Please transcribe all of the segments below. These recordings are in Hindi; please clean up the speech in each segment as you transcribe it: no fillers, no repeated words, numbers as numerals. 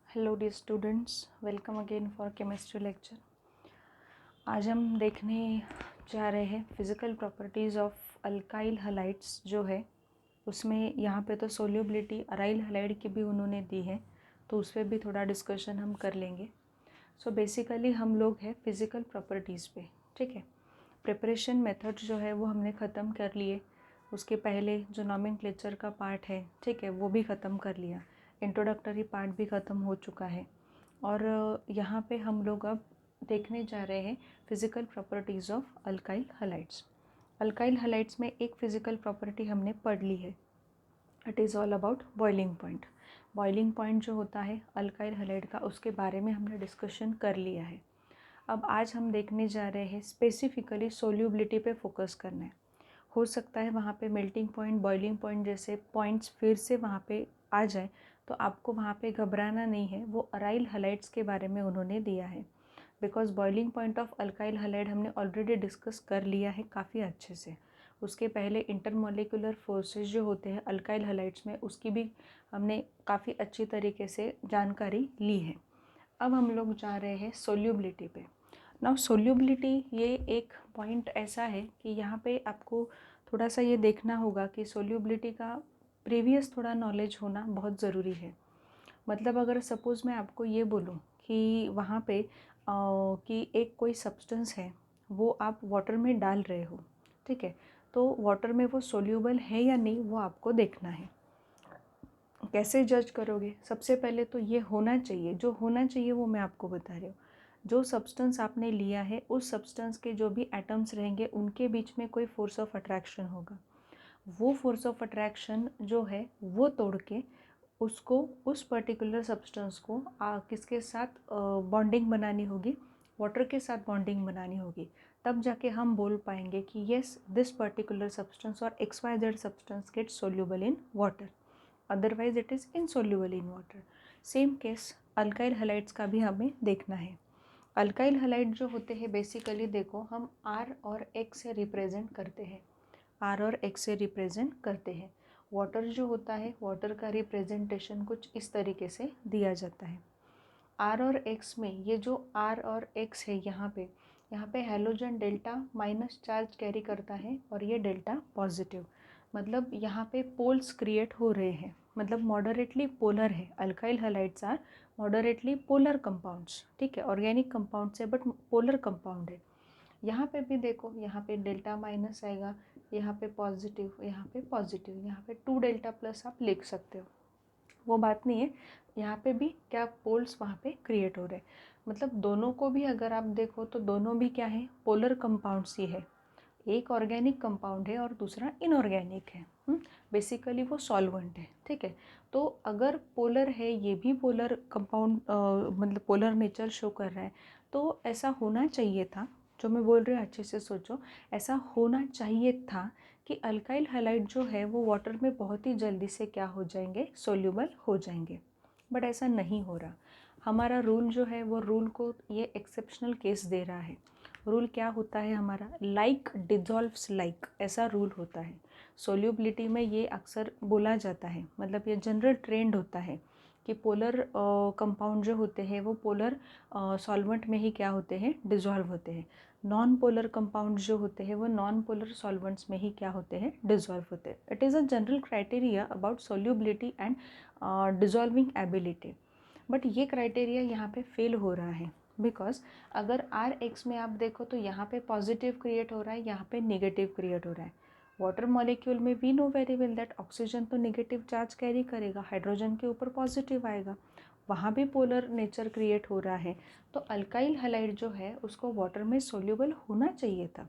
Hello dear students, welcome again for chemistry lecture. आज हम देखने जा रहे हैं physical properties of alkyl halides जो है उसमें यहाँ पे तो सोल्यूबिलिटी अराइल हलाइड की भी उन्होंने दी है, तो उस पर भी थोड़ा डिस्कशन हम कर लेंगे। सो बेसिकली हम लोग हैं फिज़िकल प्रॉपर्टीज़ पे, ठीक है। प्रिपरेशन मेथड जो है वो हमने ख़त्म कर लिए, उसके पहले जो नॉमेनक्लेचर का पार्ट है, ठीक है, वो भी ख़त्म कर लिया। इंट्रोडक्टरी पार्ट भी ख़त्म हो चुका है और यहाँ पे हम लोग अब देखने जा रहे हैं physical properties of alkyl halides. Alkyl halides में एक फ़िज़िकल प्रॉपर्टी हमने पढ़ ली है, it is all about boiling point. Boiling point जो होता है अल्काइल हलाइड का, उसके बारे में हमने डिस्कशन कर लिया है। अब आज हम देखने जा रहे हैं स्पेसिफिकली सोल्यूबिलिटी पे फोकस करना है। हो सकता है वहाँ पे मेल्टिंग पॉइंट, बॉइलिंग पॉइंट जैसे पॉइंट्स फिर से वहाँ पे आ जाए, तो आपको वहाँ पे घबराना नहीं है। वो अराइल हलाइड्स के बारे में उन्होंने दिया है, because boiling point of alkyl halide हमने ऑलरेडी डिस्कस कर लिया है काफ़ी अच्छे से। उसके पहले इंटरमॉलिक्यूलर फोर्सेस जो होते हैं अल्काइल हलाइड्स में, उसकी भी हमने काफ़ी अच्छी तरीके से जानकारी ली है। अब हम लोग जा रहे हैं सोल्यूबिलिटी पे। नाउ सोल्यूबिलिटी ये एक पॉइंट ऐसा है कि यहाँ पे आपको थोड़ा सा ये देखना होगा कि सोल्यूबिलिटी का प्रीवियस थोड़ा नॉलेज होना बहुत ज़रूरी है। मतलब अगर सपोज़ मैं आपको ये बोलूँ कि वहाँ पे कि एक कोई सब्सटेंस है, वो आप वाटर में डाल रहे हो, ठीक है, तो वाटर में वो सोल्यूबल है या नहीं वो आपको देखना है। कैसे जज करोगे? सबसे पहले तो ये होना चाहिए, जो होना चाहिए वो मैं आपको बता रही हूँ। जो सब्सटेंस आपने लिया है, उस सब्सटेंस के जो भी एटम्स रहेंगे उनके बीच में कोई फोर्स ऑफ अट्रैक्शन होगा। वो फोर्स ऑफ अट्रैक्शन जो है वो तोड़ के उसको, उस पर्टिकुलर सब्सटेंस को किसके साथ बॉन्डिंग बनानी होगी? वाटर के साथ बॉन्डिंग बनानी होगी। तब जाके हम बोल पाएंगे कि येस, दिस पर्टिकुलर सब्सटेंस और XYZ substance get soluble in water, otherwise it is insoluble in water. Same case alkyl halides का भी हमें देखना है। अल्काइल हलाइड जो होते हैं बेसिकली देखो, हम R और X से रिप्रेजेंट करते हैं, R और X से रिप्रेजेंट करते हैं। वाटर जो होता है, वाटर का रिप्रेजेंटेशन कुछ इस तरीके से दिया जाता है। R और X में ये जो R और X है, यहाँ पे halogen delta minus charge carry करता है और ये डेल्टा पॉजिटिव, मतलब यहाँ पे पोल्स क्रिएट हो रहे हैं, मतलब मॉडरेटली पोलर है। Alkyl halides are moderately polar compounds, ठीक है, ऑर्गेनिक कंपाउंड से बट पोलर कंपाउंड है। यहाँ पे भी देखो, यहाँ पे डेल्टा माइनस आएगा, यहाँ पे पॉजिटिव, यहाँ पे पॉजिटिव, यहाँ पे 2 डेल्टा प्लस आप लिख सकते हो, वो बात नहीं है। यहाँ पे भी क्या पोल्स वहाँ पे क्रिएट हो रहे हैं, मतलब दोनों को भी अगर आप देखो तो दोनों भी क्या है, पोलर कंपाउंड्स ही है। एक ऑर्गेनिक कंपाउंड है और दूसरा इनऑर्गेनिक है। बेसिकली वो सॉल्वेंट है, ठीक है। तो अगर पोलर है, ये भी पोलर कंपाउंड मतलब पोलर नेचर शो कर रहा है, तो ऐसा होना चाहिए था, जो मैं बोल रही हूँ अच्छे से सोचो, ऐसा होना चाहिए था कि अल्काइल हलाइड जो है वो वाटर में बहुत ही जल्दी से क्या हो जाएंगे, सोल्यूबल हो जाएंगे। बट ऐसा नहीं हो रहा। हमारा रूल जो है वो रूल को ये एक्सेप्शनल केस दे रहा है। रूल क्या होता है हमारा? लाइक डिजॉल्व्स लाइक, ऐसा रूल होता है। सोल्यूबिलिटी में ये अक्सर बोला जाता है, मतलब ये जनरल ट्रेंड होता है कि पोलर कंपाउंड जो होते हैं वो पोलर सॉल्वेंट में ही क्या होते हैं, डिजॉल्व होते हैं। नॉन पोलर कंपाउंड जो होते हैं वो नॉन पोलर सॉल्वेंट्स में ही क्या होते हैं, डिजॉल्व होते हैं। It is a general criteria about solubility and dissolving ability. But ये क्राइटेरिया यहाँ पे फेल हो रहा है, बिकॉज अगर RX में आप देखो तो यहाँ पे पॉजिटिव क्रिएट हो रहा है, यहाँ पे नेगेटिव क्रिएट हो रहा है। वाटर मॉलिक्यूल में we know very well that oxygen तो नेगेटिव चार्ज कैरी करेगा, हाइड्रोजन के ऊपर पॉजिटिव आएगा, वहाँ भी पोलर नेचर क्रिएट हो रहा है। तो अल्काइल हलाइड जो है उसको वाटर में सोल्यूबल होना चाहिए था,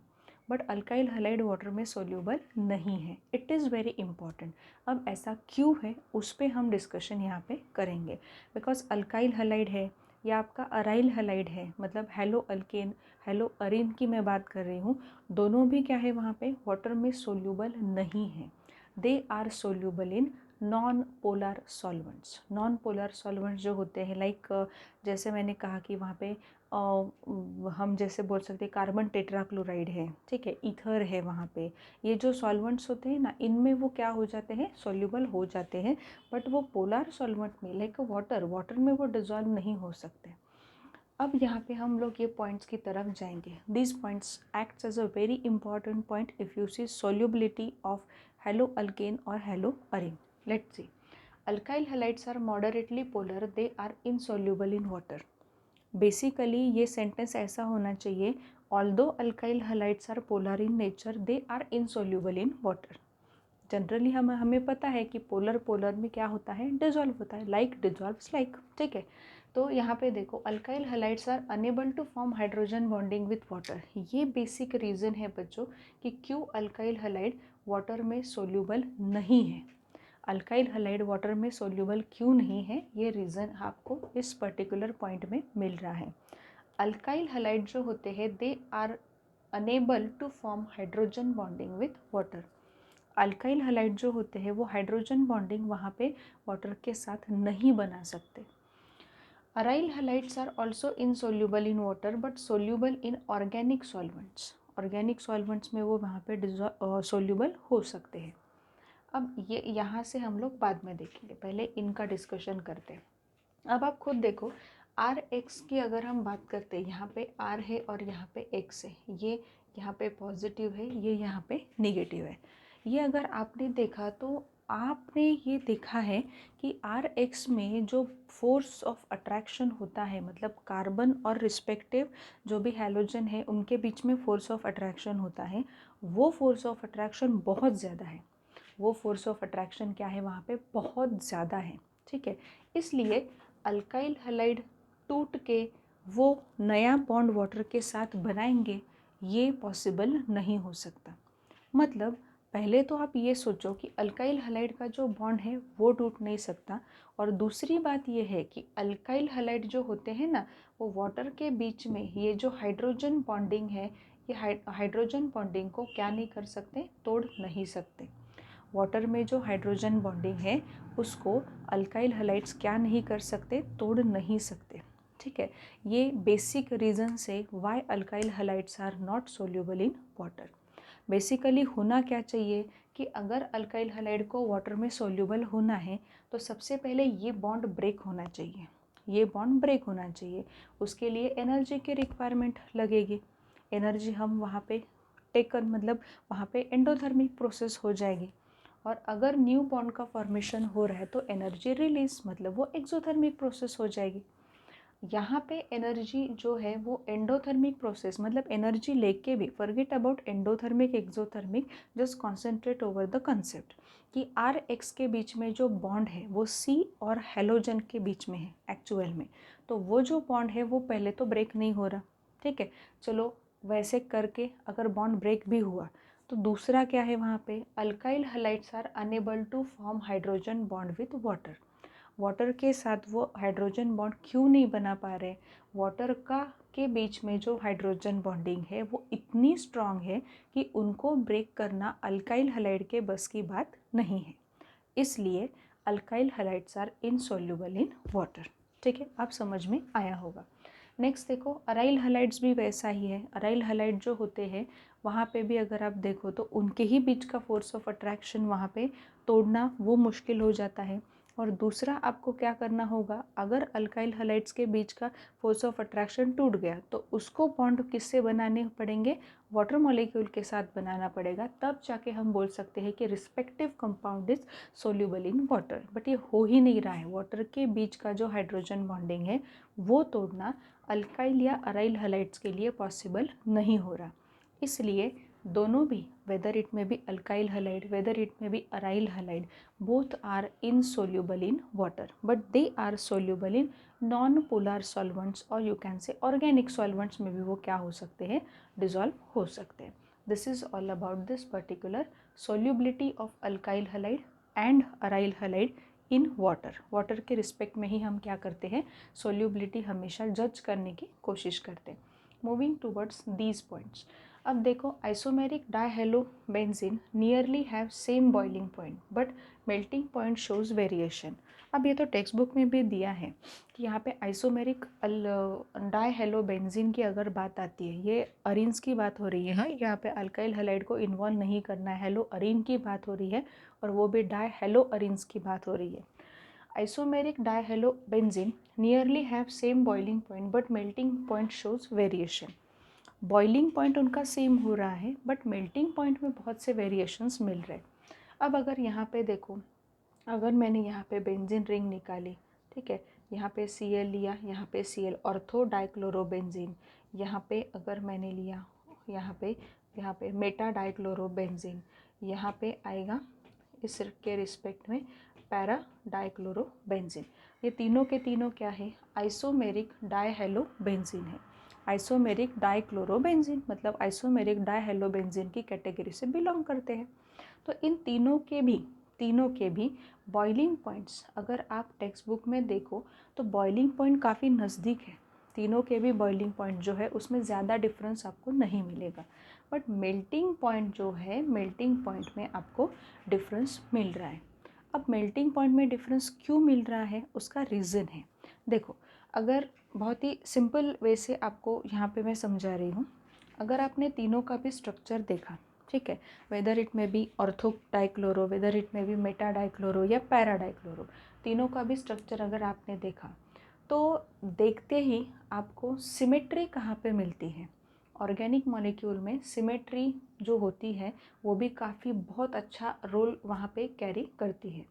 बट अल्काइल हलाइड वाटर में सोल्यूबल नहीं है। It is very important. अब ऐसा क्यों है उस पर हम डिस्कशन यहाँ पे करेंगे, बिकॉज अल्काइल हलाइड है या आपका अराइल हलाइड है, मतलब हेलो अल्केन, हेलो अरीन की मैं बात कर रही हूँ, दोनों भी क्या है वहाँ पे वाटर में सोल्यूबल नहीं है। They are soluble in non polar solvents. Non polar solvents जो होते हैं लाइक जैसे मैंने कहा कि वहाँ पे हम जैसे बोल सकते हैं कार्बन टेट्राक्लोराइड है, ठीक है, ईथर है, वहाँ पे ये जो सॉल्वेंट्स होते हैं ना, इनमें वो क्या हो जाते हैं, सॉल्युबल हो जाते हैं, बट वो पोलर सॉल्वेंट में लाइक वाटर में वो डिज़ोल्व नहीं हो सकते। अब यहाँ पे हम लोग ये पॉइंट्स की तरफ जाएंगे। This points acts as a very important point if you see solubility of halo alkane और halo arene. Let's see, alkyl halides are moderately polar, they are insoluble in water. Basically ये सेंटेंस ऐसा होना चाहिए, although alkyl halides are polar in nature, they are insoluble in water. Generally हमें पता है कि पोलर में क्या होता है, डिजॉल्व होता है, लाइक डिजॉल्व्स लाइक, ठीक है। तो यहाँ पे देखो, alkyl halides are unable to form hydrogen bonding with water. ये बेसिक रीज़न है बच्चों कि क्यों अल्काइल हैलाइड वाटर में सोल्यूबल नहीं है। अल्काइल हैलाइड वाटर में सोल्यूबल क्यों नहीं है, ये रीज़न आपको इस पर्टिकुलर पॉइंट में मिल रहा है। अल्काइल हैलाइड जो होते हैं they are unable to form hydrogen bonding with water. Alkyl halide जो होते हैं वो हाइड्रोजन बॉन्डिंग वहाँ पे वाटर के साथ नहीं बना सकते। Aryl halides are also insoluble in water but soluble in organic solvents. Organic solvents में वो वहाँ पे सोल्यूबल हो सकते हैं। अब ये यहाँ से हम लोग बाद में देखेंगे, पहले इनका डिस्कशन करते हैं। अब आप खुद देखो, आर एक्स की अगर हम बात करते हैं, यहाँ पे आर है और यहाँ पे एक्स है, ये यहाँ पे पॉजिटिव है, ये यहाँ पे नेगेटिव है। ये अगर आपने देखा तो आपने ये देखा है कि आर एक्स में जो फोर्स ऑफ अट्रैक्शन होता है, मतलब कार्बन और रिस्पेक्टिव जो भी हैलोजन है उनके बीच में फोर्स ऑफ अट्रैक्शन होता है, वो फोर्स ऑफ अट्रैक्शन बहुत ज़्यादा है। वो फोर्स ऑफ अट्रैक्शन क्या है, वहाँ पे बहुत ज़्यादा है, ठीक है। इसलिए अल्काइल हैलाइड टूट के वो नया बॉन्ड वाटर के साथ बनाएंगे, ये पॉसिबल नहीं हो सकता। मतलब पहले तो आप ये सोचो कि अल्काइल हैलाइड का जो बॉन्ड है वो टूट नहीं सकता, और दूसरी बात ये है कि अल्काइल हैलाइड जो होते हैं ना, वो वाटर के बीच में ये जो हाइड्रोजन बॉन्डिंग है, ये हाइड्रोजन बॉन्डिंग को क्या नहीं कर सकते, तोड़ नहीं सकते। वाटर में जो हाइड्रोजन बॉन्डिंग है उसको अल्काइल हैलाइड्स क्या नहीं कर सकते, तोड़ नहीं सकते, ठीक है। ये बेसिक रीज़न से why alkyl halides are not soluble in water. Basically होना क्या चाहिए कि अगर अल्काइल हैलाइड को वाटर में सोल्यूबल होना है तो सबसे पहले ये बॉन्ड ब्रेक होना चाहिए, ये बॉन्ड ब्रेक होना चाहिए। उसके लिए एनर्जी की रिक्वायरमेंट लगेगी। एनर्जी हम वहाँ पे टेकन, मतलब वहाँ पे एंडोथर्मिक प्रोसेस हो जाएगी, और अगर न्यू बॉन्ड का फॉर्मेशन हो रहा है तो एनर्जी रिलीज, मतलब वो एक्सोथर्मिक प्रोसेस हो जाएगी। यहाँ पे एनर्जी जो है वो एंडोथर्मिक प्रोसेस, मतलब एनर्जी लेके भी, forget about endothermic exothermic, just concentrate over the concept कि आर एक्स के बीच में जो बॉन्ड है वो सी और हेलोजन के बीच में है एक्चुअल में। तो वो जो बॉन्ड है वो पहले तो ब्रेक नहीं हो रहा, ठीक है। चलो वैसे करके अगर बॉन्ड ब्रेक भी हुआ तो दूसरा क्या है, वहाँ पे alkyl halides are unable to form hydrogen bond with water. Water के साथ वो हाइड्रोजन बॉन्ड क्यों नहीं बना पा रहे, वाटर का के बीच में जो हाइड्रोजन बॉन्डिंग है वो इतनी स्ट्रॉन्ग है कि उनको ब्रेक करना अल्काइल हैलाइड के बस की बात नहीं है। इसलिए alkyl halides are insoluble in water, ठीक है, आप समझ में आया होगा। नेक्स्ट देखो, अराइल हैलाइड्स भी वैसा ही है। अराइल हैलाइड जो होते हैं वहाँ पे भी अगर आप देखो तो उनके ही बीच का फोर्स ऑफ अट्रैक्शन वहाँ पे तोड़ना वो मुश्किल हो जाता है। और दूसरा आपको क्या करना होगा, अगर अल्काइल हैलाइड्स के बीच का फोर्स ऑफ अट्रैक्शन टूट गया तो उसको बॉन्ड किससे बनाने पड़ेंगे, वाटर मॉलिक्यूल के साथ बनाना पड़ेगा, तब जाके हम बोल सकते हैं कि respective compound is soluble in water. But ये हो ही नहीं रहा है, वाटर के बीच का जो हाइड्रोजन बॉन्डिंग है वो तोड़ना अल्काइल या अराइल हैलाइड्स के लिए पॉसिबल नहीं हो रहा। इसलिए दोनों भी, whether it may be alkyl halide, whether it may be aryl halide, both are insoluble in water but they are soluble in non polar solvents, और you can say organic solvents में भी वो क्या हो सकते हैं, dissolve हो सकते हैं। This is all about this particular solubility of alkyl halide and aryl halide in water. Water के रिस्पेक्ट में ही हम क्या करते हैं, solubility हमेशा जज करने की कोशिश करते हैं। मूविंग टूवर्ड्स दीज पॉइंट्स, अब देखो isomeric dihalobenzene nearly have same boiling point but melting point shows variation. अब ये तो टेक्स्ट बुक में भी दिया है कि यहाँ पे आइसोमेरिक डाइहेलोबेंजीन की अगर बात आती है, ये अरीन्स की बात हो रही है, हाँ यहाँ पे अल्काइल हैलाइड को इन्वॉल्व नहीं करना है, हेलो अरीन की बात हो रही है और वो भी डाइहेलो अरीन्स की बात हो रही है। Isomeric dihalobenzene nearly have same boiling point but melting point shows variation. Boiling point उनका सेम हो रहा है बट मेल्टिंग पॉइंट में बहुत से वेरिएशंस मिल रहे हैं। अब अगर यहाँ पे देखो, अगर मैंने यहाँ पे बेंजीन रिंग निकाली, ठीक है, यहाँ पे Cl लिया, यहाँ पे Cl ऑर्थो डाइक्लोरोबेंजीन, यहाँ पे अगर मैंने लिया यहाँ पे मेटा डाइक्लोरोबेंजीन, यहाँ पे आएगा इसके रिस्पेक्ट में पैरा डाइक्लोरोबेंजीन। ये तीनों के तीनों क्या है, आइसोमेरिक डाइहेलोबेंजीन है। आइसोमेरिक डाइक्लोरोबेंजीन मतलब आइसोमेरिक डाइहेलोबेंजीन की कैटेगरी से बिलोंग करते हैं। तो इन तीनों के भी बॉइलिंग पॉइंट्स अगर आप टेक्स्ट बुक में देखो तो बॉइलिंग पॉइंट काफ़ी नज़दीक है। तीनों के भी बॉइलिंग पॉइंट जो है उसमें ज़्यादा डिफरेंस आपको नहीं मिलेगा, बट मेल्टिंग पॉइंट जो है, मेल्टिंग पॉइंट में आपको डिफरेंस मिल रहा है। अब मेल्टिंग पॉइंट में डिफरेंस क्यों मिल रहा है, उसका रीज़न है। देखो, अगर बहुत ही सिंपल वे से आपको यहाँ पे मैं समझा रही हूँ, अगर आपने तीनों का भी स्ट्रक्चर देखा, ठीक है, whether it may be ortho dichloro, whether it may be meta dichloro या पैरा डाइक्लोरो, तीनों का भी स्ट्रक्चर अगर आपने देखा तो देखते ही आपको सिमेट्री कहाँ पे मिलती है। ऑर्गेनिक मॉलिक्यूल में सिमेट्री जो होती है वो भी काफ़ी बहुत अच्छा रोल वहाँ पे कैरी करती है।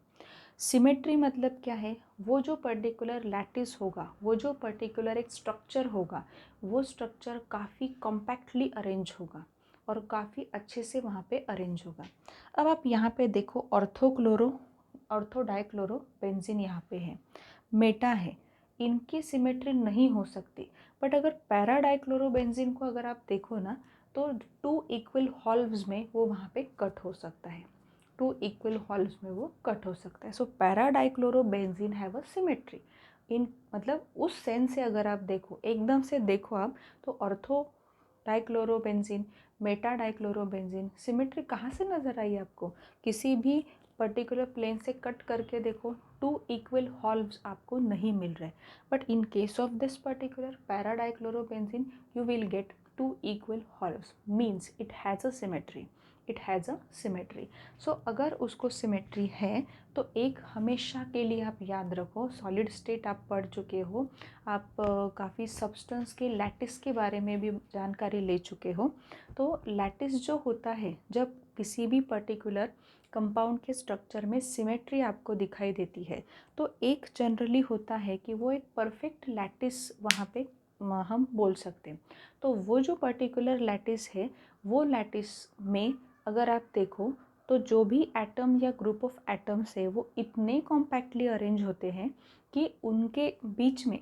सिमेट्री मतलब क्या है, वो जो पर्टिकुलर लैटिस होगा, वो जो पर्टिकुलर एक स्ट्रक्चर होगा, वो स्ट्रक्चर काफ़ी कॉम्पैक्टली अरेंज होगा और काफ़ी अच्छे से वहाँ पे अरेंज होगा। अब आप यहाँ पे देखो ऑर्थो डाइक्लोरोबेंजीन यहाँ पे है, मेटा है, इनकी सिमेट्री नहीं हो सकती। बट अगर पैरा डाइक्लोरोबेंजीन को अगर आप देखो ना तो 2 इक्वल हॉल्व्स में वो वहाँ पे कट हो सकता है, 2 इक्वल हॉल्व्स में वो कट हो सकता है। So para dichlorobenzene have a symmetry in, मतलब उस सेंस से अगर आप देखो, एकदम से देखो आप, तो ortho dichlorobenzene, Meta dichlorobenzene, symmetry कहाँ से नज़र आई आपको, किसी भी पर्टिकुलर प्लेन से कट करके देखो, 2 इक्वल हॉल्व्स आपको नहीं मिल रहे। But in case of this particular para dichlorobenzene you will get 2 equal halves, means it has a symmetry, it has a symmetry. So अगर उसको सिमेट्री है तो एक हमेशा के लिए आप याद रखो, सॉलिड स्टेट आप पढ़ चुके हो, आप काफ़ी सब्सटेंस के लैटिस के बारे में भी जानकारी ले चुके हो। तो लैटिस जो होता है, जब किसी भी पर्टिकुलर कंपाउंड के स्ट्रक्चर में सिमेट्री आपको दिखाई देती है तो एक जनरली होता है कि वो एक परफेक्ट लैटिस वहाँ पे हम बोल सकते हैं। तो वो जो पर्टिकुलर लैटिस है, वो लैटिस में अगर आप देखो तो जो भी एटम या ग्रुप ऑफ एटम्स है वो इतने कॉम्पैक्टली अरेंज होते हैं कि उनके बीच में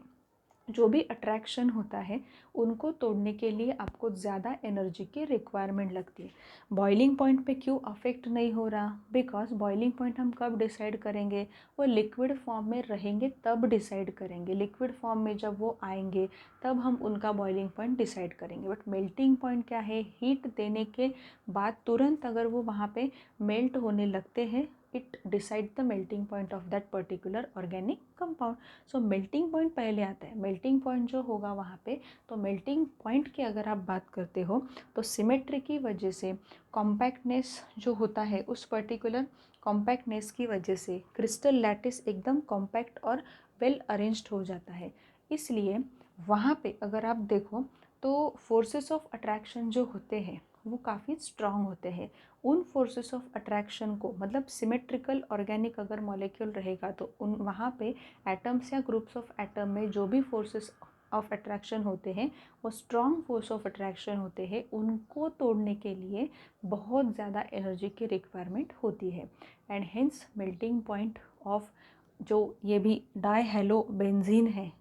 जो भी अट्रैक्शन होता है उनको तोड़ने के लिए आपको ज़्यादा एनर्जी की रिक्वायरमेंट लगती है। बॉइलिंग पॉइंट पे क्यों अफेक्ट नहीं हो रहा, बिकॉज बॉइलिंग पॉइंट हम कब डिसाइड करेंगे, वो लिक्विड फॉर्म में रहेंगे तब डिसाइड करेंगे, लिक्विड फॉर्म में जब वो आएंगे तब हम उनका बॉइलिंग पॉइंट डिसाइड करेंगे। बट मेल्टिंग पॉइंट क्या है, हीट देने के बाद तुरंत अगर वो वहाँ पे मेल्ट होने लगते हैं, it decide the melting point of that particular organic compound. So melting point पहले आता है। मेल्टिंग पॉइंट जो होगा वहाँ पे, तो मेल्टिंग पॉइंट की अगर आप बात करते हो तो सिमेट्री की वजह से, कॉम्पैक्टनेस जो होता है उस पर्टिकुलर कॉम्पैक्टनेस की वजह से क्रिस्टल लैटिस एकदम कॉम्पैक्ट और वेल अरेंज्ड हो जाता है। इसलिए वहाँ पे अगर आप देखो तो फोर्सेस ऑफ अट्रैक्शन जो होते हैं वो काफ़ी स्ट्रांग होते हैं। उन फोर्सेस ऑफ अट्रैक्शन को, मतलब सिमेट्रिकल ऑर्गेनिक अगर मॉलिक्यूल रहेगा तो उन वहाँ पे एटम्स या ग्रुप्स ऑफ एटम में जो भी फोर्सेस ऑफ अट्रैक्शन होते हैं वो स्ट्रॉन्ग फोर्स ऑफ अट्रैक्शन होते हैं, उनको तोड़ने के लिए बहुत ज़्यादा एनर्जी की रिक्वायरमेंट होती है। And hence melting point of जो ये भी डाइहेलोबेंजीन है,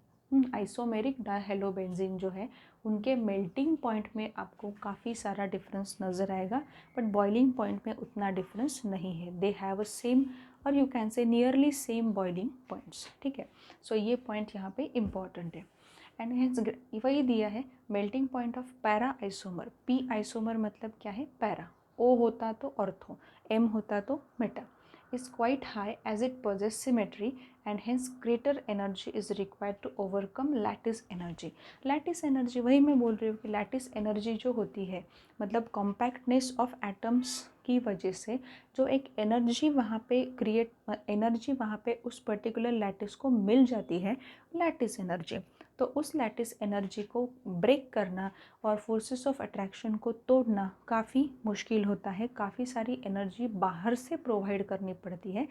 आइसोमेरिक डाइहेलोबेंजीन जो है, उनके मेल्टिंग पॉइंट में आपको काफ़ी सारा डिफरेंस नज़र आएगा, बट बॉइलिंग पॉइंट में उतना डिफरेंस नहीं है। दे हैव अ सेम और यू कैन से नियरली सेम बॉइलिंग पॉइंट्स, ठीक है। सो ये पॉइंट यहाँ पे इम्पॉर्टेंट है। एंड हेंस वही दिया है melting point of para isomer, P isomer मतलब क्या है पैरा, ओ होता तो ऑर्थो, एम होता तो Meta, is quite high as it possesses symmetry and hence greater energy is required to overcome lattice energy. lattice energy वही मैं बोल रही हूँ कि lattice energy जो होती है मतलब compactness of atoms की वजह से जो एक एनर्जी वहाँ पे एनर्जी वहाँ पे उस पर्टिकुलर लैटिस को मिल जाती है, लैटिस एनर्जी। तो उस लैटिस एनर्जी को ब्रेक करना और फोर्सेस ऑफ अट्रैक्शन को तोड़ना काफ़ी मुश्किल होता है, काफ़ी सारी एनर्जी बाहर से प्रोवाइड करनी पड़ती है।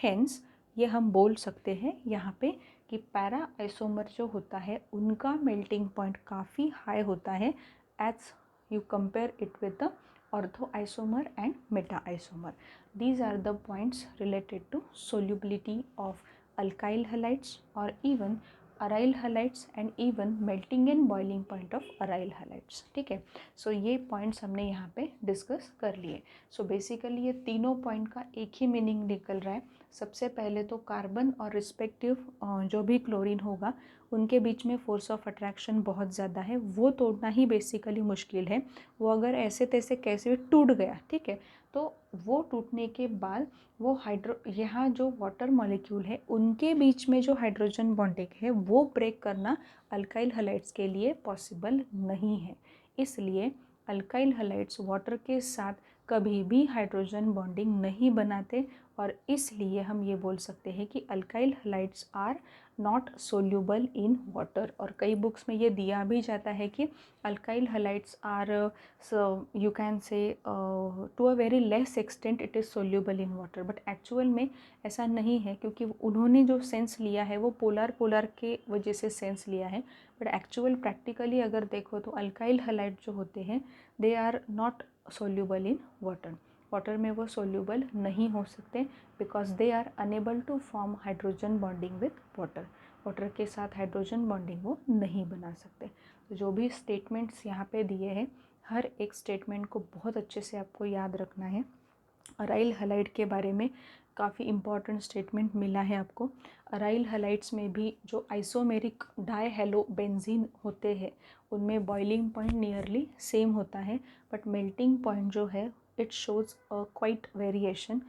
हेंस ये हम बोल सकते हैं यहाँ पे कि पैरा आइसोमर जो होता है उनका मेल्टिंग पॉइंट काफ़ी हाई होता है as you compare it with the ortho isomer and meta isomer. These are the points related to solubility of alkyl halides और even aryl halides and even melting and boiling point of aryl halides. ठीक है, सो ये पॉइंट्स हमने यहाँ पे डिस्कस कर लिए। सो बेसिकली ये तीनों पॉइंट का एक ही मीनिंग निकल रहा है। सबसे पहले तो कार्बन और रिस्पेक्टिव जो भी क्लोरीन होगा उनके बीच में फोर्स ऑफ अट्रैक्शन बहुत ज़्यादा है, वो तोड़ना ही बेसिकली मुश्किल है। वो अगर ऐसे तैसे कैसे भी टूट गया, ठीक है, तो वो टूटने के बाद वो यहाँ जो वाटर मॉलिक्यूल है उनके बीच में जो हाइड्रोजन बॉन्डिंग है वो ब्रेक करना अल्काइल हलाइड्स के लिए पॉसिबल नहीं है। इसलिए अल्काइल हलाइड्स वाटर के साथ कभी भी हाइड्रोजन बॉन्डिंग नहीं बनाते और इसलिए हम ये बोल सकते हैं कि alkyl halides are not soluble in water. और कई बुक्स में ये दिया भी जाता है कि alkyl halides are you can say to a very less extent it is soluble in water, but actual में ऐसा नहीं है क्योंकि उन्होंने जो सेंस लिया है वो पोलर के वजह से सेंस लिया है। बट एक्चुअल प्रैक्टिकली अगर देखो तो अल्काइल हलाइड जो होते हैं they are not soluble in water. Water में वो सोल्यूबल नहीं हो सकते because they are unable to form hydrogen bonding with water. Water के साथ हाइड्रोजन बॉन्डिंग वो नहीं बना सकते। तो जो भी स्टेटमेंट्स यहाँ पे दिए हैं हर एक स्टेटमेंट को बहुत अच्छे से आपको याद रखना है। अराइल हलाइड के बारे में काफ़ी इम्पॉर्टेंट स्टेटमेंट मिला है आपको। अराइल हलाइड्स में भी जो आइसोमेरिक डाईहेलोबेंजीन होते हैं उनमें बॉइलिंग पॉइंट नियरली सेम होता है, बट मेल्टिंग पॉइंट जो है it shows quite variation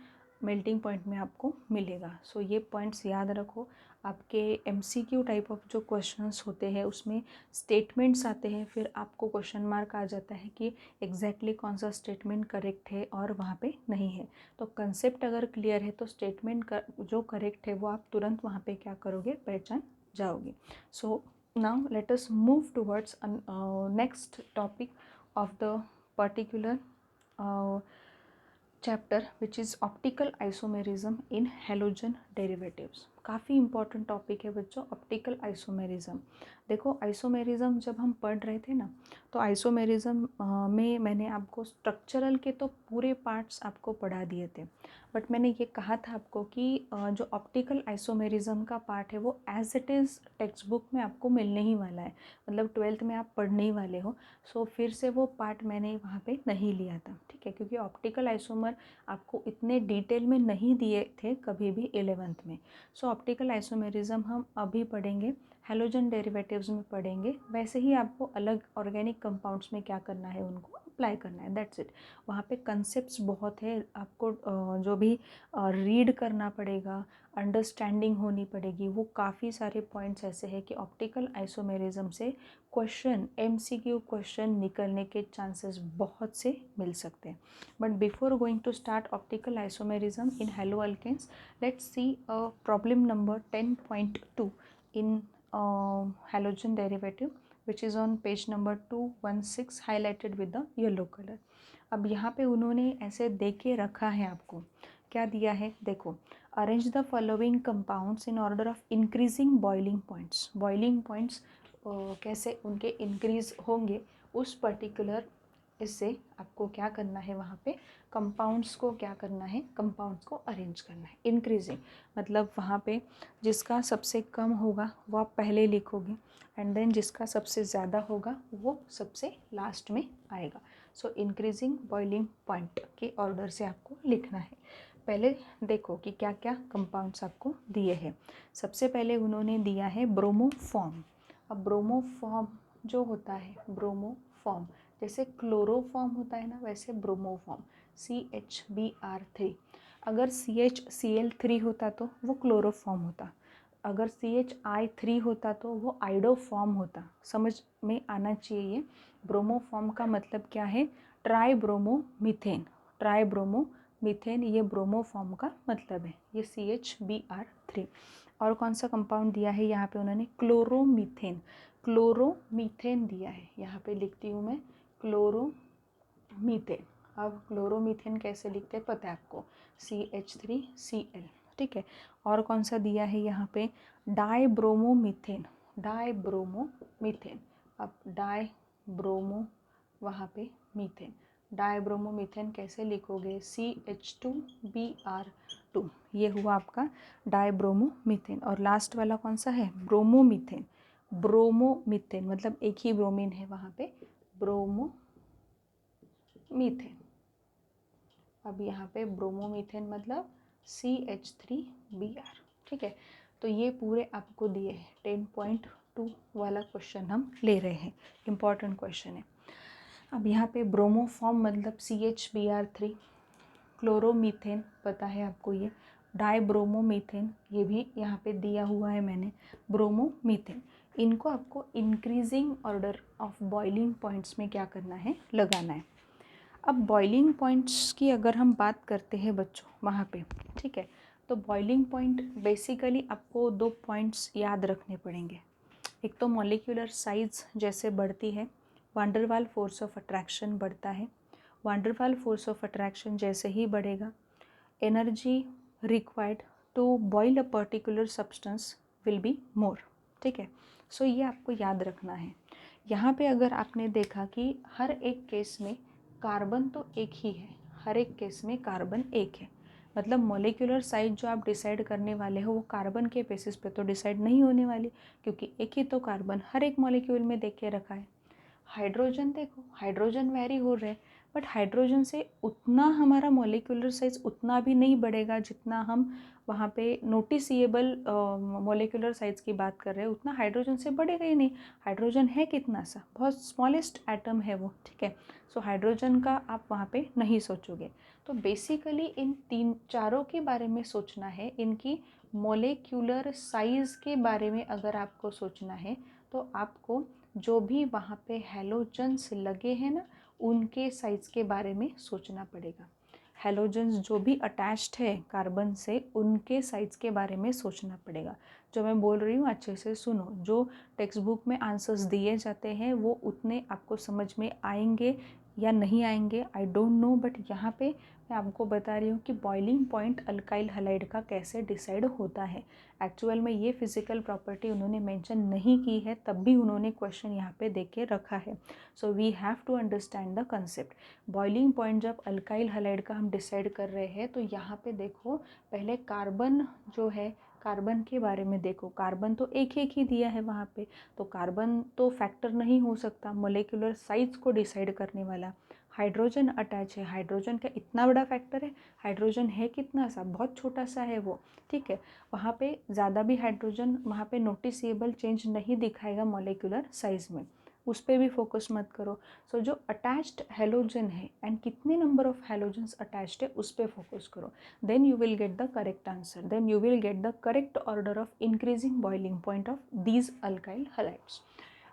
melting point में आपको मिलेगा। सो ये पॉइंट्स याद रखो। आपके एमसीक्यू टाइप ऑफ जो क्वेश्चंस होते हैं उसमें स्टेटमेंट्स आते हैं, फिर आपको क्वेश्चन मार्क आ जाता है कि एग्जैक्टली कौन सा स्टेटमेंट करेक्ट है और वहाँ पे नहीं है। तो कंसेप्ट अगर क्लियर है तो स्टेटमेंट जो करेक्ट है वो आप तुरंत वहाँ पे क्या करोगे, पहचान जाओगे। So now let us move towards next topic of the particular chapter which is optical isomerism in halogen derivatives। काफ़ी इंपॉर्टेंट टॉपिक है बच्चों ऑप्टिकल आइसोमेरिज्म। देखो आइसोमेरिज्म जब हम पढ़ रहे थे ना तो आइसोमेरिज्म में मैंने आपको स्ट्रक्चरल के तो पूरे पार्ट्स आपको पढ़ा दिए थे, बट मैंने ये कहा था आपको कि जो ऑप्टिकल आइसोमेरिज्म का पार्ट है वो as it is textbook में आपको मिलने ही वाला है, मतलब 12th में आप पढ़ने ही वाले हो। सो फिर से वो पार्ट मैंने वहाँ पे नहीं लिया था, ठीक है, क्योंकि ऑप्टिकल आइसोमर आपको इतने डिटेल में नहीं दिए थे कभी भी 11th में। सो ऑप्टिकल आइसोमेरिज्म हम अभी पढ़ेंगे, हैलोजन डेरिवेटिव्स में पढ़ेंगे, वैसे ही आपको अलग ऑर्गेनिक कंपाउंड्स में क्या करना है उनको अप्लाई करना है, दैट्स इट। वहाँ पे कंसेप्ट्स बहुत है, आपको जो भी रीड करना पड़ेगा, अंडरस्टैंडिंग होनी पड़ेगी, वो काफ़ी सारे पॉइंट्स ऐसे हैं कि ऑप्टिकल आइसोमेरिज्म से क्वेश्चन एमसीक्यू क्वेश्चन निकलने के चांसेस बहुत से मिल सकते हैं। But before going to start optical isomerism in haloalkanes, let's see problem number 10.2 in halogen derivative which is on page number 216 highlighted with the yellow color। अब यहाँ पे उन्होंने ऐसे दे के रखा है, आपको क्या दिया है देखो, arrange the following compounds in order of increasing boiling points. Boiling points कैसे उनके इंक्रीज होंगे उस पर्टिकुलर, इससे आपको क्या करना है, वहाँ पे कंपाउंड्स को क्या करना है, कंपाउंड्स को अरेंज करना है। इंक्रीजिंग मतलब वहाँ पे जिसका सबसे कम होगा वो आप पहले लिखोगे एंड देन जिसका सबसे ज़्यादा होगा वो सबसे लास्ट में आएगा। सो इंक्रीजिंग बॉइलिंग पॉइंट के ऑर्डर से आपको लिखना है। पहले देखो कि क्या क्या कंपाउंड्स आपको दिए हैं। सबसे पहले उन्होंने दिया है ब्रोमोफॉर्म। अब ब्रोमोफॉर्म जो होता है, ब्रोमोफॉर्म जैसे क्लोरोफॉर्म होता है ना, वैसे ब्रोमोफॉर्म CHBr3। अगर CHCl3 होता तो वो क्लोरोफॉर्म होता, अगर CHI3 होता तो वो आइडोफॉर्म होता। समझ में आना चाहिए ये। ब्रोमोफॉर्म का मतलब क्या है, ट्राइब्रोमोमीथेन। ट्राइब्रोमोमीथेन ये ब्रोमोफॉर्म का मतलब है, ये CHBr3। और कौन सा कंपाउंड दिया है यहाँ पे उन्होंने, क्लोरोमीथेन। क्लोरोमीथेन दिया है, यहाँ पे लिखती हूँ मैं क्लोरोमीथेन। अब क्लोरोमीथेन कैसे लिखते हैं पता है आपको, CH3Cl, ठीक है। और कौन सा दिया है यहाँ पे, डाइब्रोमोमीथेन। डाइब्रोमोमीथेन, अब डाइब्रोमो वहाँ पे मीथेन, डाइब्रोमोमीथेन कैसे लिखोगे, CH2Br2, ये हुआ आपका डाइब्रोमोमीथेन। और लास्ट वाला कौन सा है, ब्रोमोमीथेन। ब्रोमोमीथेन मतलब एक ही ब्रोमीन है वहाँ पे, ब्रोमोमीथेन। अब यहाँ पे ब्रोमोमीथेन मतलब CH3Br, ठीक है। तो ये पूरे आपको दिए हैं, 10.2 वाला क्वेश्चन हम ले रहे हैं, इम्पॉर्टेंट क्वेश्चन है। अब यहाँ पे ब्रोमोफॉर्म मतलब CHBr3, क्लोरोमीथेन पता है आपको ये, डाइब्रोमोमीथेन ये भी यहाँ पे दिया हुआ है मैंने, ब्रोमोमीथेन। इनको आपको increasing order of boiling points में क्या करना है, लगाना है। अब बॉइलिंग पॉइंट्स की अगर हम बात करते हैं बच्चों वहाँ पे, ठीक है, तो बॉइलिंग पॉइंट बेसिकली आपको 2 पॉइंट्स याद रखने पड़ेंगे। एक तो मॉलिक्यूलर साइज जैसे बढ़ती है, वांडरवाल फोर्स ऑफ अट्रैक्शन बढ़ता है। वांडरवाल फोर्स ऑफ अट्रैक्शन जैसे ही बढ़ेगा, energy required to boil a particular substance will be more, ठीक है। सो ये आपको याद रखना है। यहाँ पे अगर आपने देखा कि हर एक केस में कार्बन तो एक ही है, हर एक केस में कार्बन एक है, मतलब मॉलिक्यूलर साइज जो आप डिसाइड करने वाले हो वो कार्बन के बेसिस पे तो डिसाइड नहीं होने वाली, क्योंकि एक ही तो कार्बन हर एक मॉलिक्यूल में देख के रखा है। हाइड्रोजन देखो, हाइड्रोजन वेरी हो रहे, बट हाइड्रोजन से उतना हमारा मॉलिक्यूलर साइज उतना भी नहीं बढ़ेगा जितना हम वहाँ पे नोटिसिएबल मॉलिक्यूलर साइज की बात कर रहे हैं, उतना हाइड्रोजन से बढ़ेगा ही नहीं। हाइड्रोजन है कितना सा, बहुत स्मॉलेस्ट एटम है वो, ठीक है। सो हाइड्रोजन का आप वहाँ पे नहीं सोचोगे। तो बेसिकली इन तीन चारों के बारे में सोचना है, इनकी मॉलिक्यूलर साइज़ के बारे में अगर आपको सोचना है तो आपको जो भी वहाँ पे हैलोजन्स लगे हैं ना, उनके साइज़ के बारे में सोचना पड़ेगा। हैलोजन्स जो भी अटैच्ड है कार्बन से, उनके साइज़ के बारे में सोचना पड़ेगा। जो मैं बोल रही हूँ अच्छे से सुनो, जो टेक्स्ट बुक में आंसर्स दिए जाते हैं वो उतने आपको समझ में आएंगे या नहीं आएंगे, आई डोंट नो, बट यहाँ पे मैं आपको बता रही हूँ कि बॉइलिंग पॉइंट अल्काइल हैलाइड का कैसे डिसाइड होता है। एक्चुअल में ये फिजिकल प्रॉपर्टी उन्होंने मेंशन नहीं की है, तब भी उन्होंने क्वेश्चन यहाँ पे दे के रखा है। So we have to understand the concept. Boiling point जब अल्काइल हैलाइड का हम डिसाइड कर रहे हैं तो यहाँ पे देखो, पहले कार्बन जो है, कार्बन के बारे में देखो, कार्बन तो एक ही दिया है वहाँ पे, तो कार्बन तो फैक्टर नहीं हो सकता मॉलिक्यूलर साइज को डिसाइड करने वाला। हाइड्रोजन अटैच है, हाइड्रोजन का इतना बड़ा फैक्टर है, हाइड्रोजन है कितना सा, बहुत छोटा सा है वो, ठीक है। वहाँ पे ज़्यादा भी हाइड्रोजन वहाँ पे नोटिसेबल चेंज नहीं दिखाएगा मॉलिक्यूलर साइज में, उस पर भी फोकस मत करो। सो जो अटैच्ड हैलोजन है एंड कितने नंबर ऑफ हैलोजन्स अटैच्ड है उस पर फोकस करो, then you will get the correct answer, then you will get the correct order of increasing boiling point of these alkyl halides.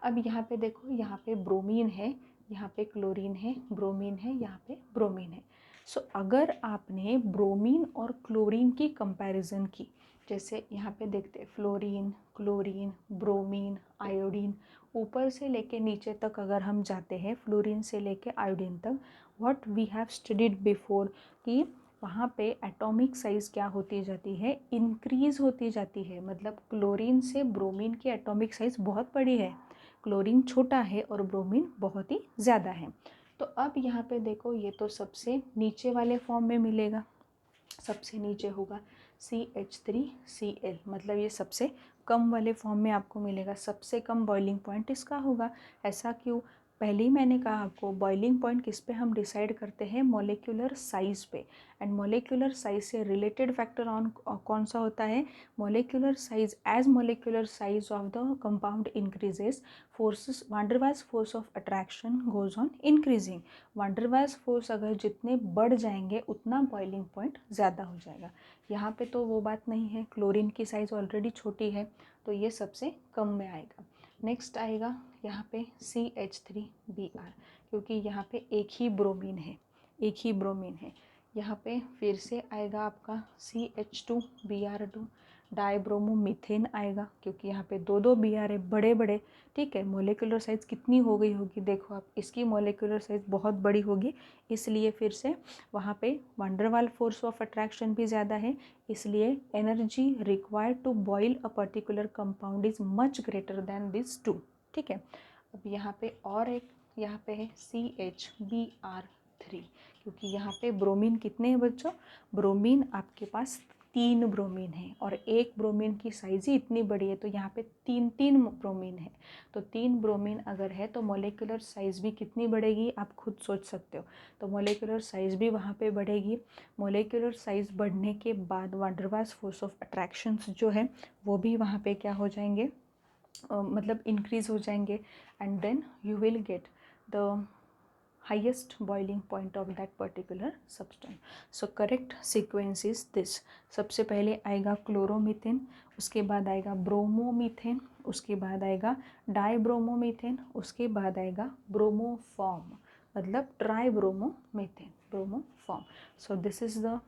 अब यहाँ पे देखो, यहाँ पे ब्रोमीन है, यहाँ पे क्लोरीन है, ब्रोमीन है, यहाँ पे ब्रोमीन है। सो अगर आपने ब्रोमीन और क्लोरीन की कंपैरिजन की, जैसे यहाँ पे देखते फ्लोरीन, क्लोरीन, ब्रोमीन, आयोडीन, ऊपर से लेके नीचे तक अगर हम जाते हैं, फ्लोरीन से लेके आयोडीन तक, what we have studied before, कि वहाँ पे एटॉमिक साइज़ क्या होती जाती है, इंक्रीज़ होती जाती है। मतलब क्लोरीन से ब्रोमीन की एटॉमिक साइज़ बहुत बड़ी है, क्लोरीन छोटा है और ब्रोमीन बहुत ही ज़्यादा है। तो अब यहाँ पे देखो, ये तो सबसे नीचे वाले फॉर्म में मिलेगा, सबसे नीचे होगा CH3Cl, मतलब ये सबसे कम वाले फॉर्म में आपको मिलेगा, सबसे कम बॉइलिंग पॉइंट इसका होगा। ऐसा क्यों, पहले ही मैंने कहा आपको बॉइलिंग पॉइंट किस पे हम डिसाइड करते हैं, मॉलिक्यूलर साइज़ पे। एंड मॉलिक्यूलर साइज से रिलेटेड फैक्टर ऑन कौन सा होता है, molecular size. As molecular size of the compound increases, forces van der waals force of attraction goes on increasing. Van der waals force अगर जितने बढ़ जाएंगे उतना बॉइलिंग पॉइंट ज़्यादा हो जाएगा। यहाँ पे तो वो बात नहीं है, क्लोरीन की साइज़ ऑलरेडी छोटी है तो ये सबसे कम में आएगा। नेक्स्ट आएगा यहाँ पे CH3Br, क्योंकि यहाँ पे एक ही ब्रोमीन है, यहाँ पे फिर से आएगा आपका CH2Br2, डाइब्रोमोमीथेन आएगा, क्योंकि यहाँ पे दो Br है बड़े बड़े। ठीक है, मोलिकुलर साइज़ कितनी हो गई होगी, देखो आप, इसकी मोलिकुलर साइज़ बहुत बड़ी होगी, इसलिए फिर से वहाँ पे वंडरवाल फोर्स ऑफ अट्रैक्शन भी ज़्यादा है, इसलिए energy required to boil a particular compound is much greater than this two. ठीक है, अब यहाँ पे और एक यहाँ पे है CHBr3, क्योंकि यहाँ पे ब्रोमीन कितने हैं बच्चों, ब्रोमीन आपके पास 3 ब्रोमीन है और एक ब्रोमीन की साइज़ ही इतनी बड़ी है, तो यहाँ पे 3 ब्रोमीन है। तो 3 ब्रोमीन अगर है तो मॉलिक्यूलर साइज़ भी कितनी बढ़ेगी, आप खुद सोच सकते हो। तो मॉलिक्यूलर साइज़ भी वहाँ पे बढ़ेगी। मॉलिक्यूलर साइज़ बढ़ने के बाद वांडरवाल्स फोर्स ऑफ अट्रैक्शंस जो है वो भी वहाँ पे क्या हो जाएंगे, मतलब इंक्रीज़ हो जाएंगे। And then you will get the highest boiling point of that particular substance. So correct sequence is this. सबसे पहले आएगा क्लोरोमीथेन, उसके बाद आएगा ब्रोमोमीथेन, उसके बाद आएगा डाइब्रोमोमीथेन, उसके बाद आएगा ब्रोमोफॉर्म, मतलब try bromomethane, bromoform. So this is the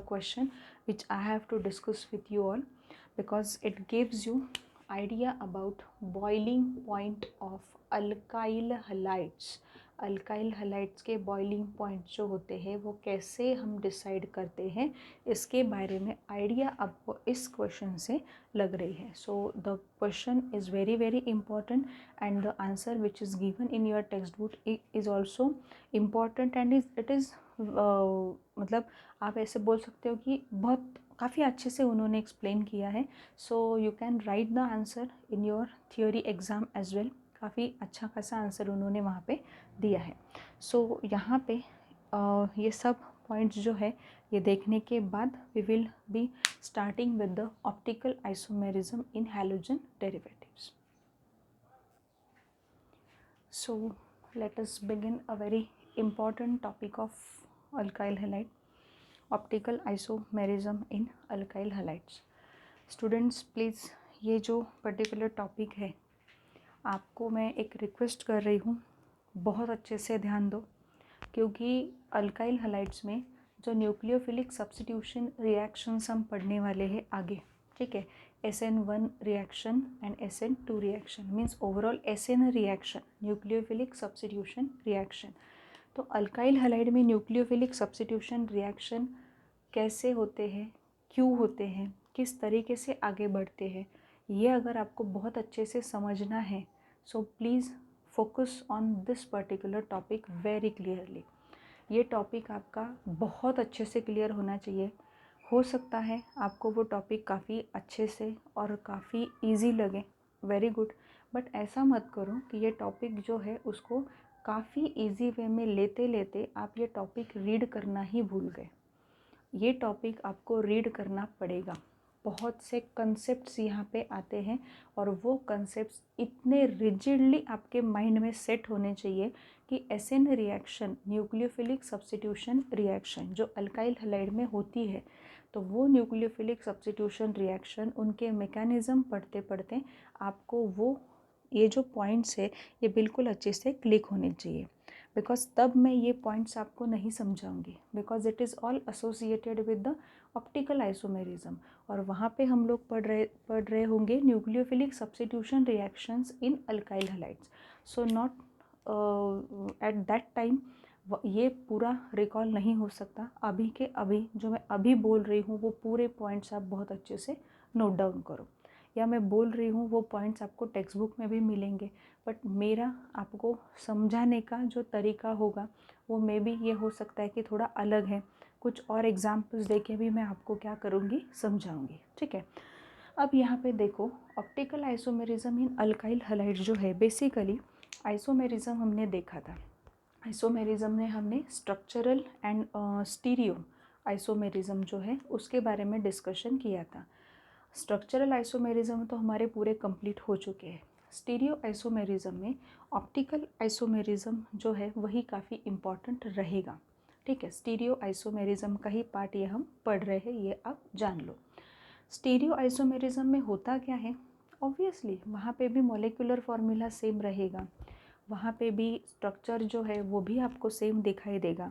question which I have to discuss with you all, because it gives you idea about boiling point of alkyl halides. Alkyl halides के बॉइलिंग पॉइंट जो होते हैं वो कैसे हम डिसाइड करते हैं, इसके बारे में आइडिया आपको इस क्वेश्चन से लग रही है. So the question is very very important and the answer which is given in your text book is also important and it is मतलब आप ऐसे बोल सकते हो कि बहुत काफ़ी अच्छे से उन्होंने एक्सप्लेन किया है. So you can write the answer in your theory exam as well. काफ़ी अच्छा खासा आंसर उन्होंने वहाँ पे दिया है. सो यहाँ पे ये सब पॉइंट्स जो है ये देखने के बाद we will be starting with the optical isomerism in halogen derivatives. So let us begin a very important topic of alkyl halide, optical isomerism in alkyl halides. Students please ये जो पर्टिकुलर टॉपिक है आपको मैं एक रिक्वेस्ट कर रही हूँ, बहुत अच्छे से ध्यान दो, क्योंकि अल्काइल हलाइड्स में जो न्यूक्लियोफिलिक सब्स्टिट्यूशन रिएक्शंस हम पढ़ने वाले हैं आगे. ठीक है, SN1 reaction and SN2 reaction means overall SN reaction, nucleophilic substitution reaction. तो अल्काइल हलाइड में न्यूक्लियोफिलिक सब्स्टिट्यूशन रिएक्शन कैसे होते हैं, क्यों होते हैं, किस तरीके से आगे बढ़ते हैं, ये अगर आपको बहुत अच्छे से समझना है, so please focus on this particular topic very clearly. ये टॉपिक आपका बहुत अच्छे से क्लियर होना चाहिए. हो सकता है आपको वो टॉपिक काफ़ी अच्छे से और काफ़ी इजी लगे, वेरी गुड, बट ऐसा मत करो कि ये टॉपिक जो है उसको काफ़ी इजी वे में लेते लेते आप ये टॉपिक रीड करना ही भूल गए. ये टॉपिक आपको रीड करना पड़ेगा. बहुत से कंसेप्ट्स यहाँ पे आते हैं और वो कंसेप्ट्स इतने रिजिडली आपके माइंड में सेट होने चाहिए कि SN reaction, nucleophilic substitution reaction जो अल्काइल हलाइड में होती है, तो वो न्यूक्लियोफिलिक सब्स्टिट्यूशन रिएक्शन उनके मैकेनिज़्म पढ़ते पढ़ते आपको वो ये जो पॉइंट्स है ये बिल्कुल अच्छे से क्लिक होने चाहिए. बिकॉज तब मैं ये पॉइंट्स आपको नहीं समझाऊंगी, because it is all associated with the optical isomerism, और वहाँ पे हम लोग पढ़ रहे होंगे nucleophilic substitution reactions in alkyl halides. So not at that time ये पूरा रिकॉल नहीं हो सकता. अभी के अभी जो मैं अभी बोल रही हूँ वो पूरे पॉइंट्स आप बहुत अच्छे से नोट डाउन करो, या मैं बोल रही हूँ वो पॉइंट्स आपको टेक्स्ट बुक में भी मिलेंगे, बट मेरा आपको समझाने का जो तरीका होगा वो मे बी ये हो सकता है कि थोड़ा अलग है. कुछ और एग्जाम्पल्स देके भी मैं आपको क्या करूँगी, समझाऊँगी. ठीक है, अब यहाँ पे देखो ऑप्टिकल आइसोमेरिज्म इन अल्काइल हलाइड्स जो है बेसिकली आइसोमेरिज्म हमने देखा था। आइसोमेरिज्म में हमने स्ट्रक्चरल एंड स्टीरियो आइसोमेरिज्म जो है उसके बारे में डिस्कशन किया था। स्ट्रक्चरल आइसोमेरिज्म तो हमारे पूरे कंप्लीट हो चुके हैं। स्टीरियो आइसोमेरिज्म में ऑप्टिकल आइसोमेरिज्म जो है वही काफ़ी इम्पॉर्टेंट रहेगा। ठीक है, स्टीरियो आइसोमेरिज्म का ही पार्ट ये हम पढ़ रहे हैं, ये आप जान लो। स्टीरियो आइसोमेरिज्म में होता क्या है, ऑब्वियसली वहाँ पे भी मॉलिक्यूलर फॉर्मूला सेम रहेगा, वहाँ पे भी स्ट्रक्चर जो है वो भी आपको सेम दिखाई देगा,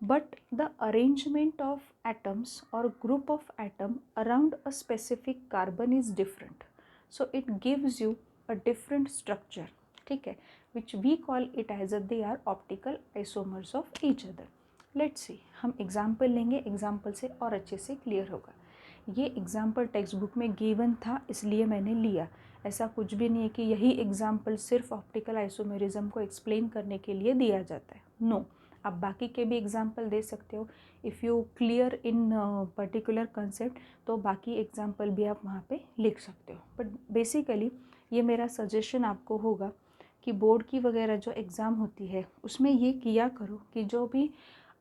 but the arrangement of atoms और group of atom around a specific carbon is different, so it gives you a different structure. ठीक है, which we call it as a they are optical isomers of each other. Let's see, हम एग्जाम्पल लेंगे, एग्जाम्पल से और अच्छे से क्लियर होगा। ये एग्जाम्पल टेक्स्ट बुक में गिवन था इसलिए मैंने लिया, ऐसा कुछ भी नहीं है कि यही एग्जाम्पल सिर्फ ऑप्टिकल आइसोमेरिज्म को एक्सप्लेन करने के लिए दिया जाता है। नो, आप बाकी के भी एग्जाम्पल दे सकते हो। If you clear in particular concept तो बाकी एग्जाम्पल भी आप वहाँ पे लिख सकते हो। बट बेसिकली ये मेरा सजेशन आपको होगा कि बोर्ड की वगैरह जो एग्ज़ाम होती है उसमें ये किया करो कि जो भी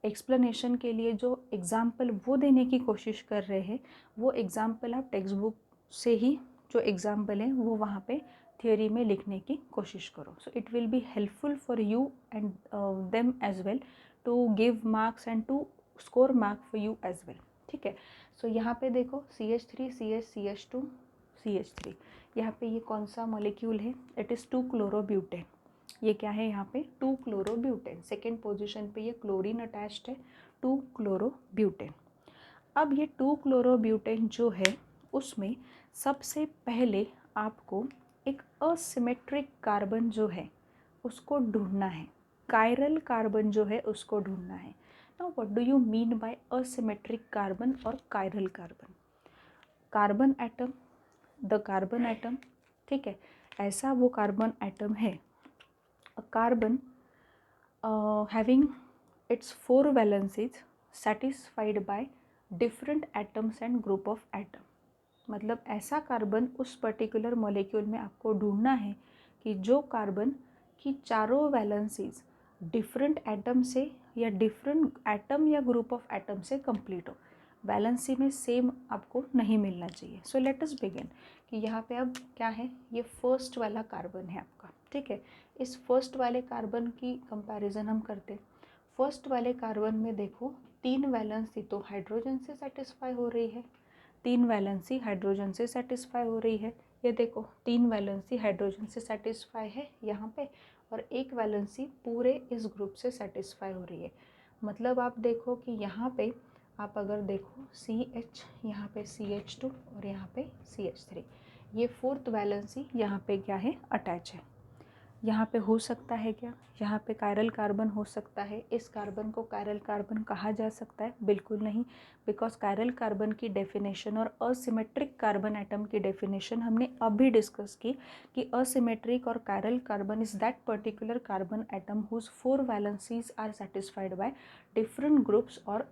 एक्सप्लेनेशन के लिए जो एग्ज़ाम्पल वो देने की कोशिश कर रहे हैं वो एग्ज़ाम्पल आप टेक्स्ट बुक से ही जो एग्ज़ाम्पल है वो वहाँ पे थियोरी में लिखने की कोशिश करो। So it will be helpful for you and them as well to give marks and to score mark for you as well. ठीक है, सो यहाँ पे देखो CH3 CH CH2 CH3, यहाँ पे ये कौन सा मॉलिक्यूल है, इट इज़ 2-क्लोरोब्यूटेन। ये क्या है यहाँ पे 2-क्लोरोब्यूटेन, सेकेंड पोजीशन पे ये क्लोरीन अटैच्ड है, 2-क्लोरोब्यूटेन। अब ये 2-क्लोरोब्यूटेन जो है उसमें सबसे पहले आपको एक असिमेट्रिक कार्बन जो है उसको ढूंढना है, कायरल कार्बन जो है उसको ढूंढना है। Now what do you mean by asymmetric carbon और chiral carbon? Carbon atom, the carbon atom, ठीक है, ऐसा वो कार्बन एटम है, a carbon having its 4 valencies satisfied by different atoms and group of atom। मतलब ऐसा कार्बन उस पर्टिकुलर मॉलिक्यूल में आपको ढूंढना है कि जो कार्बन की चारों वैलेंसीज डिफरेंट एटम से या डिफरेंट एटम या ग्रुप ऑफ एटम से कंप्लीट हो, वैलेंसी में सेम आपको नहीं मिलना चाहिए। सो लेट अस बिगिन कि यहाँ पे अब क्या है, ये फर्स्ट वाला कार्बन है आपका। ठीक है, इस फर्स्ट वाले कार्बन की कंपैरिजन हम करते। फर्स्ट वाले कार्बन में देखो 3 वैलेंसी तो हाइड्रोजन से सेटिस्फाई हो रही है, 3 वैलेंसी हाइड्रोजन से सेटिस्फाई हो रही है। ये देखो 3 वैलेंसी हाइड्रोजन से सेटिस्फाई है यहाँ पे, और 1 वैलेंसी पूरे इस ग्रुप से सेटिस्फाई हो रही है। मतलब आप देखो कि यहाँ पे आप अगर देखो CH, यहाँ पे CH2 और यहाँ पे CH3, ये 4th वैलेंसी यहाँ पे क्या है, अटैच है। यहाँ पे हो सकता है क्या, यहाँ पे कायरल कार्बन हो सकता है, इस कार्बन को कायरल कार्बन कहा जा सकता है? बिल्कुल नहीं, बिकॉज कायरल कार्बन की डेफिनेशन और असिमेट्रिक कार्बन एटम की डेफिनेशन हमने अभी डिस्कस की कि असिमेट्रिक और chiral carbon is that particular carbon atom whose 4 valencies are satisfied by different groups और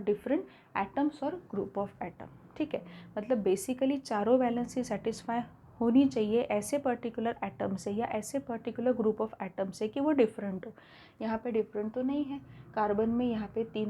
डिफरेंट एटम्स और ग्रुप ऑफ एटम। ठीक है, मतलब बेसिकली चारों वैलेंसी सेटिस्फाई होनी चाहिए ऐसे पर्टिकुलर एटम से या ऐसे पर्टिकुलर ग्रुप ऑफ एटम से कि वो डिफरेंट हो। यहाँ पे डिफरेंट तो नहीं है, कार्बन में यहाँ पे 3